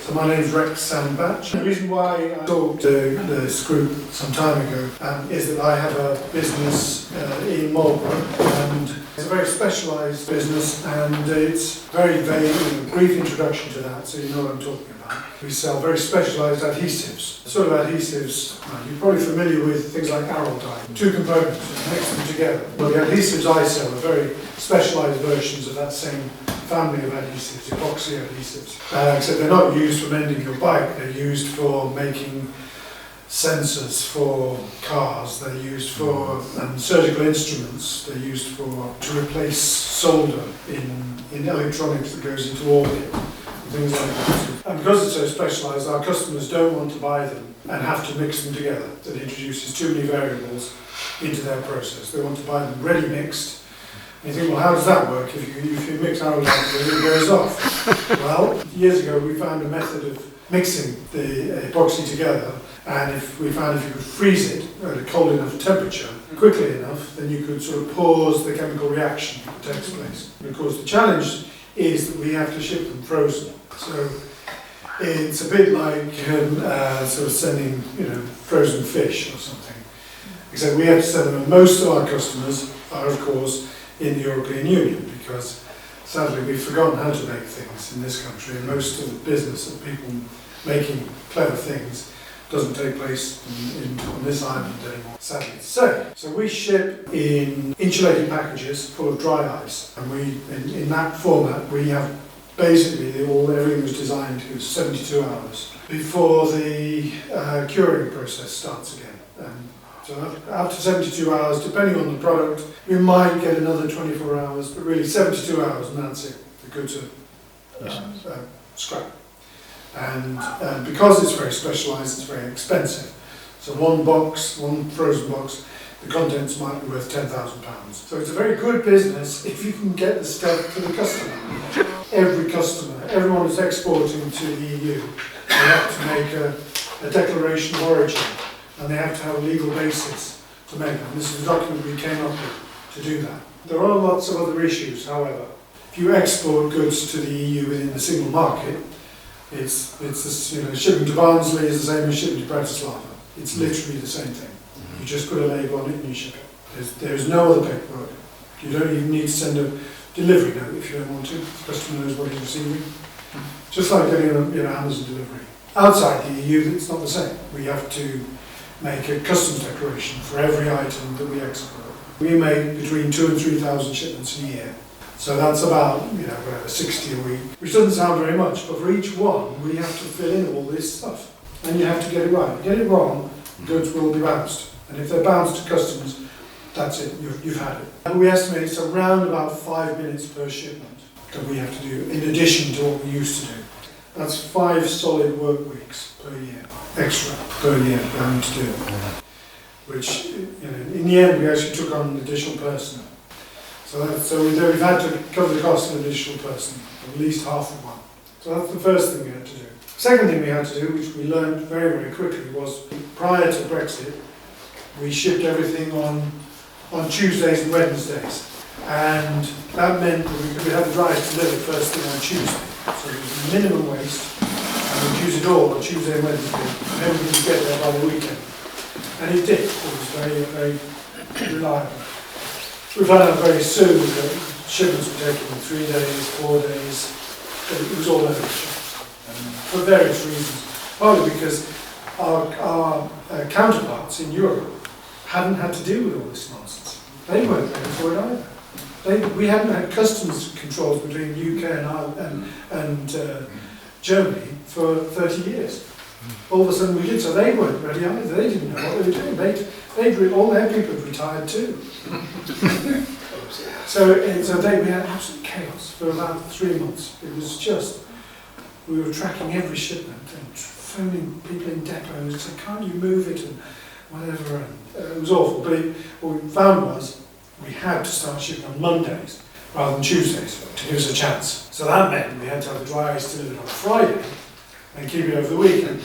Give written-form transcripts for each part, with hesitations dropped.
So my name's Sandbach. The reason why I talked to this group some time ago is that I have a business in Marlborough, and it's a very specialised business, and it's very vague. A brief introduction to that, so you know what I'm talking about. We sell very specialised adhesives. The sort of adhesives, you're probably familiar with things like Araldite. Two components, and mix them together. Well, the adhesives I sell are very specialised versions of that same family of adhesives, epoxy adhesives. Except they're not used for mending your bike, they're used for making sensors for cars, they're used for surgical instruments, they're used for to replace solder in electronics that goes into orbit, and things like that. And because it's so specialised, our customers don't want to buy them and have to mix them together. That introduces too many variables into their process. They want to buy them ready mixed. And you think, well, how does that work if you mix Araldite and it goes off? Well, years ago we found a method of mixing the epoxy together, and we found if you could freeze it at a cold enough temperature quickly enough, then you could sort of pause the chemical reaction that takes place. And of course the challenge is that we have to ship them frozen. So it's a bit like sort of sending frozen fish or something. Except we have to send them, and most of our customers are of course in the European Union, because sadly we've forgotten how to make things in this country, and most of the business of people making clever things doesn't take place on this island anymore, sadly to say. So we ship in insulated packages full of dry ice, and in that format we have basically everything was designed to 72 hours before the curing process starts again. So after 72 hours, depending on the product, we might get another 24 hours, but really 72 hours and that's it. The goods are scrap. And because it's very specialised, it's very expensive. So one frozen box, the contents might be worth £10,000. So it's a very good business if you can get the stuff to the customer. Every customer, everyone who's exporting to the EU, they have to make a declaration of origin. And they have to have a legal basis to make them. This is a document we came up with to do that. There are lots of other issues, however. If you export goods to the EU within the single market, it's shipping to Barnsley is the same as shipping to Bratislava. It's literally the same thing. You just put a label on it and you ship it. There's no other paperwork. You don't even need to send a delivery note if you don't want to. The customer knows what he's receiving. Just like getting an Amazon delivery. Outside the EU, it's not the same. We have to make a customs declaration for every item that we export. We make between 2,000 and 3,000 shipments a year. So that's about 60 a week, which doesn't sound very much, but for each one we have to fill in all this stuff. And you have to get it right. If you get it wrong, goods will be bounced. And if they're bounced to customs, that's it, you've had it. And we estimate it's around about 5 minutes per shipment that we have to do, in addition to what we used to do. That's 5 solid work weeks per year, extra per year going to do. Which, in the end, we actually took on an additional person. So we've had to cover the cost of an additional person, at least half of one. So that's the first thing we had to do. Second thing we had to do, which we learned very, very quickly, was prior to Brexit, we shipped everything on Tuesdays and Wednesdays. And that meant that we had the drivers delivered first thing on Tuesday. So it was minimum waste, and we'd use it all on Tuesday and Wednesday, and then we could get there by the weekend. And it did. It was very, very reliable. We found out very soon that shipments were taken in 3 days, 4 days. It was all over the shop, for various reasons. Partly because our counterparts in Europe hadn't had to deal with all this nonsense. They weren't ready for it either. We hadn't had customs controls between the UK and Ireland and Germany for 30 years. All of a sudden we did, so they weren't ready either. They didn't know what they were doing. All their people had retired too. so we had absolute chaos for about 3 months. It was just, we were tracking every shipment and phoning people in depots, saying, can't you move it and whatever. And, it was awful, but what we found was, we had to start shipping on Mondays rather than Tuesdays to give us a chance. So that meant we had to have the dry ice delivered on Friday and keep it over the weekend.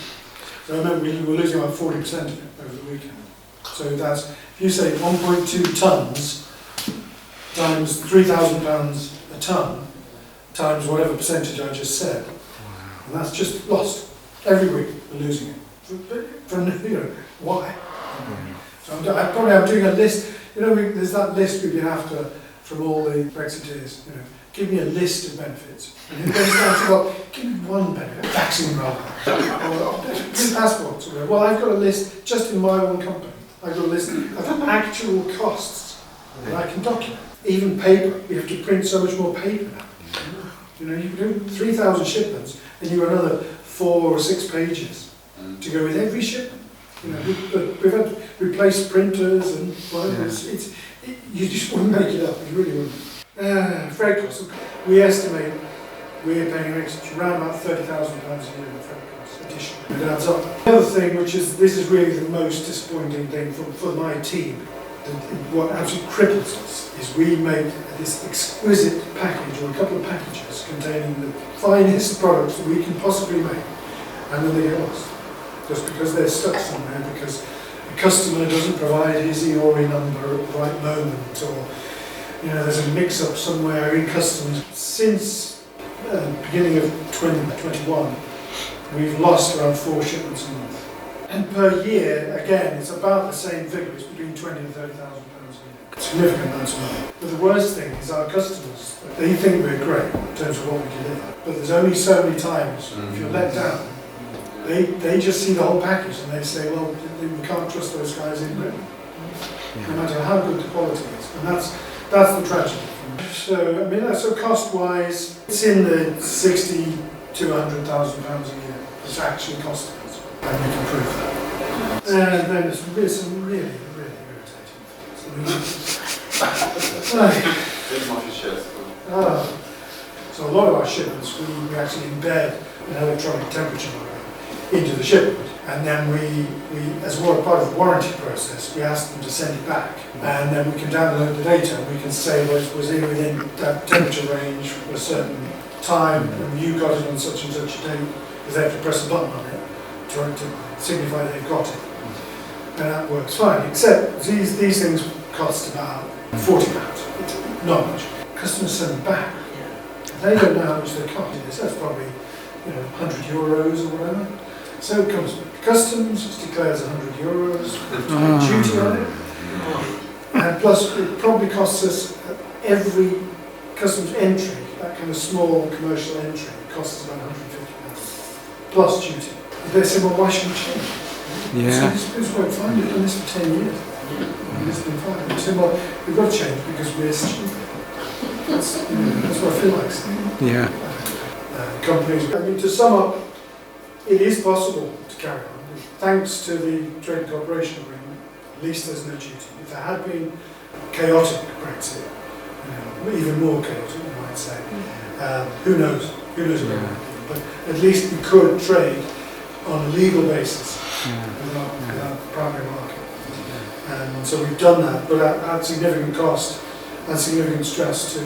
So I meant we were losing about 40% of it over the weekend. So that's, if you say 1.2 tonnes times £3,000 a tonne times whatever percentage I just said, And that's just lost. Every week we're losing it. From why? So I'm doing a list. There's that list we've been after from all the Brexiteers. Give me a list of benefits. And it goes down to, well, give me one benefit. Vaccine rollout. Or passports. Well, I've got a list just in my own company. I've got a list of actual costs that I can document. Even paper. We have to print so much more paper now. You can do 3,000 shipments and you have another 4 or 6 pages to go with every shipment. We've had to replace printers and you just wouldn't make it up. You really wouldn't. Freight costs. We estimate we're paying around about £30,000 a year in freight costs additional. It adds up. The other thing, this is really the most disappointing thing for my team, what absolutely cripples us, is we make this exquisite package, or a couple of packages, containing the finest products that we can possibly make, and then they get lost. Just because they're stuck somewhere, because the customer doesn't provide his EORI number at the right moment, or there's a mix-up somewhere in customs. Since beginning of 2021, we've lost around 4 shipments a month. And per year, again, it's about the same figure. It's between £20,000 and £30,000 a year. Significant amounts of money. But the worst thing is our customers, they think we're great in terms of what we deliver. But there's only so many times, if you're let down, they just see the whole package and they say, well, we can't trust those guys in Britain. No matter how good the quality is. And that's the tragedy. So cost-wise, it's in the 60 to £100,000 a year. It's actually costing us. And we can prove that. And then there's some really, really irritating things. So a lot of our shipments, we actually embed an electronic temperature monitor into the shipment, and then we as part of the warranty process, we ask them to send it back, and then we can download the data and we can say, well, it was within that temperature range for a certain time, and you got it on such and such a date, because they have to press a button on it to signify they've got it. And that works fine, except these things cost about £40. It's not much. Customers send them back. They don't know how much they cost. That's probably €100 or whatever. So it comes with customs, it declares €100, duty on it, and plus it probably costs us every customs entry, that kind of small commercial entry, costs us about £150 plus duty. They say, well, why should we change? Yeah. So this won't find it, done this for 10 years. It's been fine. They say, well, we've got to change because we're stupid. That's what I feel like saying. Yeah. Companies, to sum up, it is possible to carry on. Thanks to the Trade and Cooperation Agreement, at least there's no duty. If there had been chaotic Brexit, even more chaotic, you might say, who knows? Who knows what it might be? But at least we could trade on a legal basis without the primary market. And so we've done that, but at significant cost and significant stress to